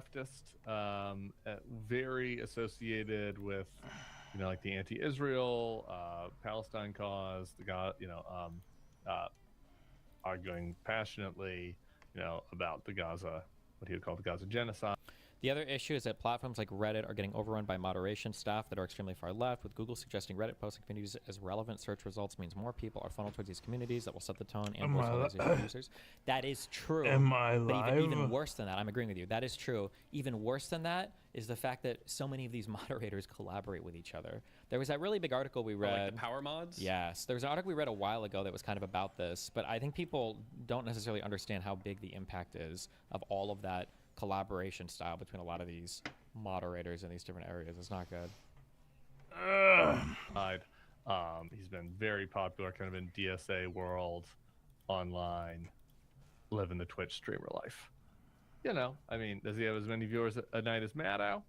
leftist, very associated with, like the anti-Israel, Palestine cause, uh, arguing passionately, about the Gaza, what he would call the Gaza genocide. The other issue is that platforms like Reddit are getting overrun by moderation staff that are extremely far left, with Google suggesting Reddit posts and communities as relevant search results means more people are funneled towards these communities that will set the tone and voice polarization users. That is true. Am I but live? Even worse than that, I'm agreeing with you. That is true. Even worse than that is the fact that so many of these moderators collaborate with each other. There was that really big article we read. Like the power mods? Yes. There was an article we read a while ago that was kind of about this, but I think people don't necessarily understand how big the impact is of all of that collaboration style between a lot of these moderators in these different areas. It's not good. He's been very popular kind of in DSA world, online, living the Twitch streamer life. Does he have as many viewers a night as Maddow?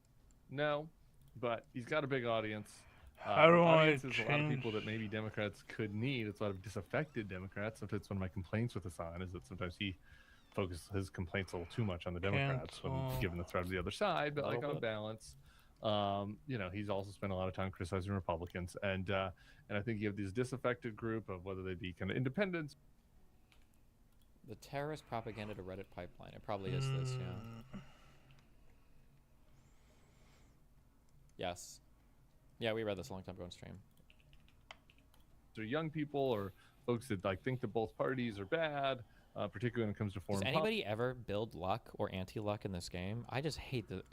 No, but he's got a big audience. How do audience I is change? A lot of people that maybe Democrats could need. It's a lot of disaffected Democrats. Sometimes one of my complaints with Hassan is that sometimes he focuses his complaints a little too much on the Democrats when given the threat of the other side. But like on balance, he's also spent a lot of time criticizing Republicans, and I think you have this disaffected group of whether they be kind of independents. The terrorist propaganda to Reddit pipeline. It probably is this, yeah. Yes. Yeah, we read this a long time ago on stream. They're young people or folks that think that both parties are bad, particularly when it comes to foreign. Does anybody ever build luck or anti-luck in this game? I just hate the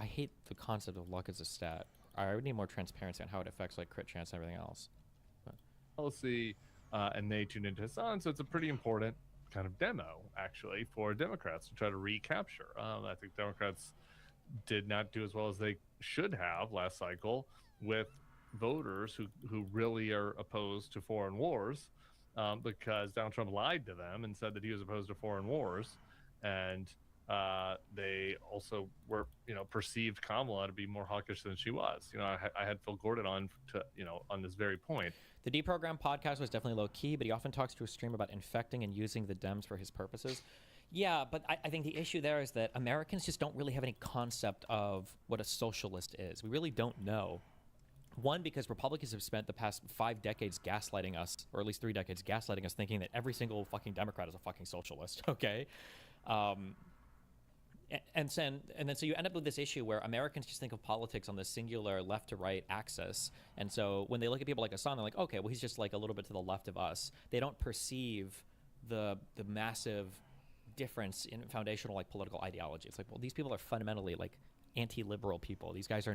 concept of luck as a stat. I would need more transparency on how it affects crit chance and everything else. Policy, and they tuned into Hassan, so it's a pretty important kind of demo actually for Democrats to try to recapture. I think Democrats did not do as well as they should have last cycle with voters who really are opposed to foreign wars, because Donald Trump lied to them and said that he was opposed to foreign wars, and they also were perceived Kamala to be more hawkish than she was. I had Phil Gordon on to on this very point. The Deprogram podcast was definitely low key, but he often talks to a stream about infecting and using the Dems for his purposes. Yeah, but I think the issue there is that Americans just don't really have any concept of what a socialist is. We really don't know. One, because Republicans have spent the past 5 decades gaslighting us, or at least 3 decades gaslighting us, thinking that every single fucking Democrat is a fucking socialist, okay? And then so you end up with this issue where Americans just think of politics on this singular left to right axis. And so when they look at people like Hassan, they're like, okay, well, he's just a little bit to the left of us. They don't perceive the massive difference in foundational political ideology. It's well, these people are fundamentally anti-liberal people. These guys are